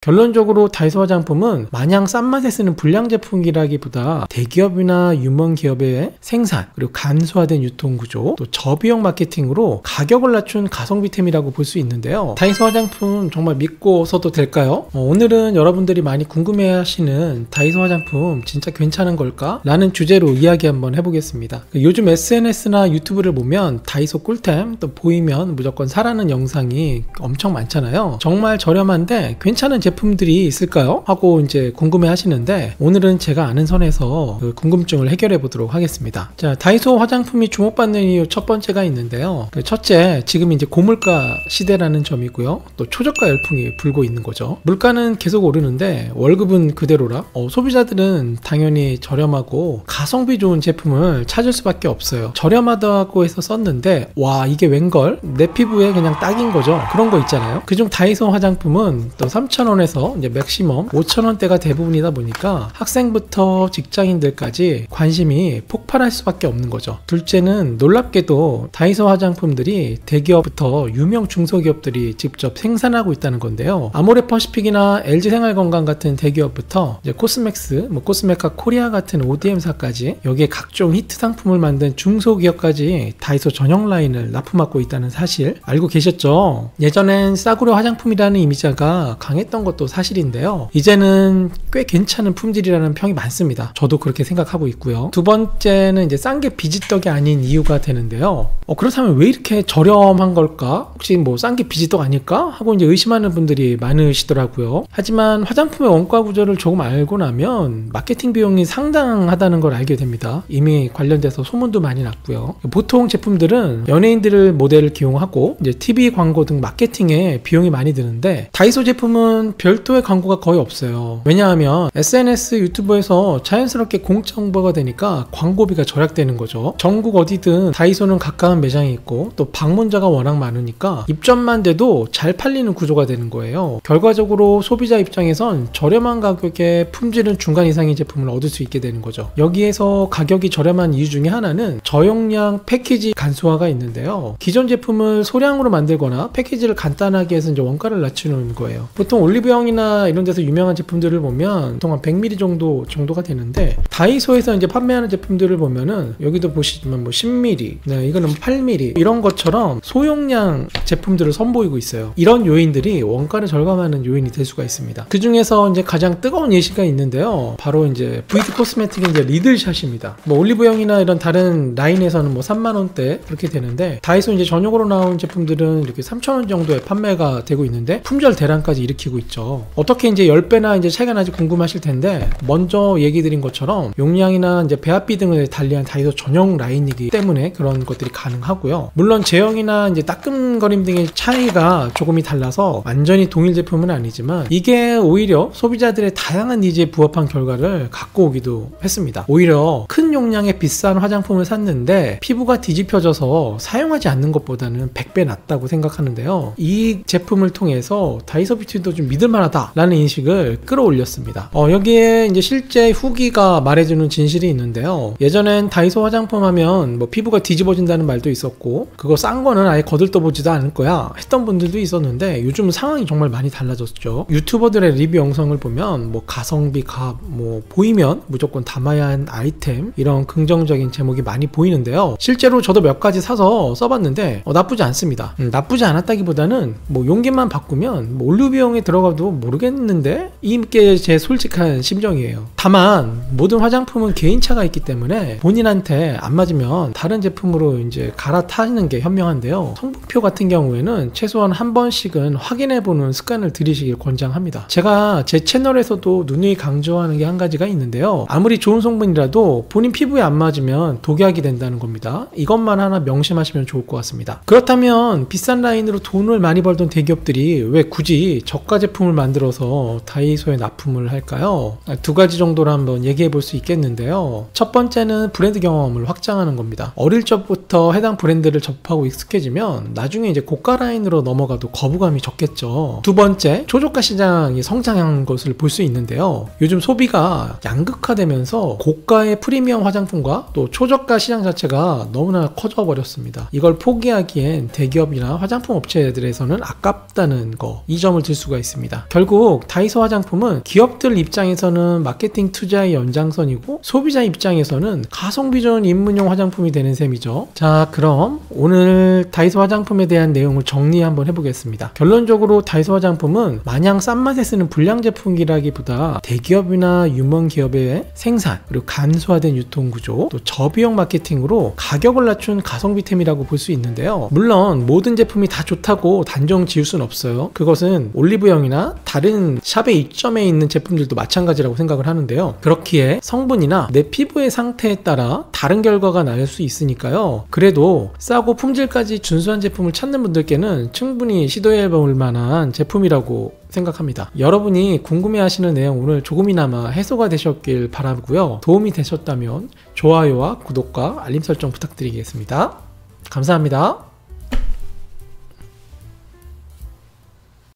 결론적으로 다이소 화장품은 마냥 싼 맛에 쓰는 불량 제품이라기보다 대기업이나 유명 기업의 생산, 그리고 간소화된 유통구조, 또 저비용 마케팅으로 가격을 낮춘 가성비템이라고 볼 수 있는데요. 다이소 화장품 정말 믿고 써도 될까요? 오늘은 여러분들이 많이 궁금해하시는 다이소 화장품 진짜 괜찮은 걸까? 라는 주제로 이야기 한번 해보겠습니다. 요즘 SNS나 유튜브를 보면 다이소 꿀템, 또 보이면 무조건 사라는 영상이 엄청 많잖아요. 정말 저렴한데 괜찮은 제품들이 있을까요? 하고 이제 궁금해 하시는데, 오늘은 제가 아는 선에서 그 궁금증을 해결해 보도록 하겠습니다. 자, 다이소 화장품이 주목받는 이유 첫 번째가 있는데요. 첫째, 지금 이제 고물가 시대라는 점이고요. 또 초저가 열풍이 불고 있는 거죠. 물가는 계속 오르는데 월급은 그대로라 소비자들은 당연히 저렴하고 가성비 좋은 제품을 찾을 수밖에 없어요. 저렴하다고 해서 썼는데 와, 이게 웬걸? 내 피부에 그냥 딱인 거죠. 그런 거 있잖아요. 그중 다이소 화장품은 또 3,000원에서 이제 맥시멈 5,000원대가 대부분이다 보니까 학생부터 직장인들까지 관심이 폭발할 수밖에 없는 거죠. 둘째는 놀랍게도 다이소 화장품들이 대기업부터 유명 중소기업들이 직접 생산하고 있다는 건데요. 아모레퍼시픽이나 LG생활건강 같은 대기업부터 이제 코스맥스, 코스메카 코리아 같은 ODM사까지 여기에 각종 히트 상품을 만든 중소기업까지 다이소 전용 라인을 납품하고 있다는 사실 알고 계셨죠? 예전엔 싸구려 화장품이라는 이미지가 강했던 것도 사실인데요. 이제는 꽤 괜찮은 품질이라는 평이 많습니다. 저도 그렇게 생각하고 있고요. 두 번째는 이제 싼 게 비지떡이 아닌 이유가 되는데요. 그렇다면 왜 이렇게 저렴한 걸까? 혹시 뭐 싼 게 비지떡 아닐까? 하고 이제 의심하는 분들이 많으시더라고요. 하지만 화장품의 원가 구조를 조금 알고 나면 마케팅 비용이 상당하다는 걸 알게 됩니다. 이미 관련돼서 소문도 많이 났고요. 보통 제품들은 연예인들을 모델을 기용하고 이제 TV 광고 등 마케팅에 비용이 많이 드는데, 다이소 제품은 별도의 광고가 거의 없어요. 왜냐하면 SNS, 유튜브에서 자연스럽게 공짜 홍보가 되니까 광고비가 절약되는 거죠. 전국 어디든 다이소는 가까운 매장이 있고 또 방문자가 워낙 많으니까 입점만 돼도 잘 팔리는 구조가 되는 거예요. 결과적으로 소비자 입장에선 저렴한 가격에 품질은 중간 이상의 제품을 얻을 수 있게 되는 거죠. 여기에서 가격이 저렴한 이유 중에 하나는 저용량 패키지 간소화가 있는데요. 기존 제품을 소량으로 만들거나 패키지를 간단하게 해서 이제 원가를 낮추는 거예요. 보통 올리브영이나 이런 데서 유명한 제품들을 보면 보통 한 100ml 정도가 되는데, 다이소에서 이제 판매하는 제품들을 보면은 여기도 보시지만 뭐 10ml, 네, 이거는 8ml 이런 것처럼 소용량 제품들을 선보이고 있어요. 이런 요인들이 원가를 절감하는 요인이 될 수가 있습니다. 그 중에서 이제 가장 뜨거운 예시가 있는데요. 바로 이제 VT 코스메틱의 이제 리들샷입니다. 뭐 올리브영이나 이런 다른 라인에서는 뭐 3만원대 그렇게 되는데, 다이소 이제 전용으로 나온 제품들은 이렇게 3,000원 정도에 판매가 되고 있는데 품절 대란까지 일으키고 있죠. 어떻게 이제 10배나 이제 차이가 나지 궁금하실 텐데, 먼저 얘기 드린 것처럼 용량이나 이제 배합비 등을 달리한 다이소 전용 라인이기 때문에 그런 것들이 가능하고요. 물론 제형이나 이제 따끔거림 등의 차이가 조금이 달라서 완전히 동일 제품은 아니지만, 이게 오히려 소비자들의 다양한 니즈에 부합한 결과를 갖고 오기도 했습니다. 오히려 큰 용량의 비싼 화장품을 샀는데 피부가 뒤집혀져서 사용하지 않는 것보다는 100배 낫다고 생각하는데요. 이 제품을 통해서 다이소 뷰티도 좀 믿을만하다 라는 인식을 끌어올렸습니다. 여기에 이제 실제 후기가 말해주는 진실이 있는데요. 예전엔 다이소 화장품 하면 뭐 피부가 뒤집어진다는 말도 있었고, 그거 싼 거는 아예 거들떠보지도 않을 거야 했던 분들도 있었는데, 요즘은 상황이 정말 많이 달라졌죠. 유튜버들의 리뷰 영상을 보면 뭐 가성비 값, 뭐 보이면 무조건 담아야 하는 아이템, 이런 긍정적인 제목이 많이 보이는데요. 실제로 저도 몇 가지 사서 써봤는데 나쁘지 않습니다. 나쁘지 않았다기보다는 뭐 용기만 바꾸면 뭐 올리브영에 들어가도 모르겠는데, 이게 제 솔직한 심정이에요. 다만 모든 화장품은 개인차가 있기 때문에 본인한테 안 맞으면 다른 제품으로 이제 갈아타는 게 현명한데요. 성분표 같은 경우에는 최소한 한 번씩은 확인해보는 습관을 들이시길 권장합니다. 제가 제 채널에서도 누누이 강조하는 게 한 가지가 있는데요. 아무리 좋은 성분이라도 본인 피부에 안 맞으면 독약이 된다는 겁니다. 이것만 하나 명심하시면 좋을 것 같습니다. 그렇다면 비싼 라인으로 돈을 많이 벌던 대기업들이 왜 굳이 저가 제품을 만들어서 다이소에 납품을 할까요? 두 가지 정도로 한번 얘기해 볼 수 있겠는데요. 첫 번째는 브랜드 경험을 확장하는 겁니다. 어릴 적부터 해당 브랜드를 접하고 익숙해지면 나중에 이제 고가 라인으로 넘어가도 거부감이 적겠죠. 두 번째, 초저가 시장이 성장한 것을 볼 수 있는데요. 요즘 소비가 양극화되면서 고가의 프리미엄 화장품과 또 초저가 시장 자체가 너무나 커져 버렸습니다. 이걸 포기하기엔 대기업이나 화장품 업체들에서는 아깝다는 거, 이 점을 들 수가 있습니다. 겁니다. 결국 다이소 화장품은 기업들 입장에서는 마케팅 투자의 연장선이고 소비자 입장에서는 가성비 좋은 입문용 화장품이 되는 셈이죠. 자, 그럼 오늘 다이소 화장품에 대한 내용을 정리 한번 해보겠습니다. 결론적으로 다이소 화장품은 마냥 싼 맛에 쓰는 불량 제품이라기보다 대기업이나 유명 기업의 생산 그리고 간소화된 유통구조 또 저비용 마케팅으로 가격을 낮춘 가성비템이라고 볼 수 있는데요. 물론 모든 제품이 다 좋다고 단정 지을 수는 없어요. 그것은 올리브영이나 다른 샵의 이점에 있는 제품들도 마찬가지라고 생각을 하는데요. 그렇기에 성분이나 내 피부의 상태에 따라 다른 결과가 나올 수 있으니까요. 그래도 싸고 품질까지 준수한 제품을 찾는 분들께는 충분히 시도해 볼 만한 제품이라고 생각합니다. 여러분이 궁금해하시는 내용 오늘 조금이나마 해소가 되셨길 바라고요. 도움이 되셨다면 좋아요와 구독과 알림 설정 부탁드리겠습니다. 감사합니다.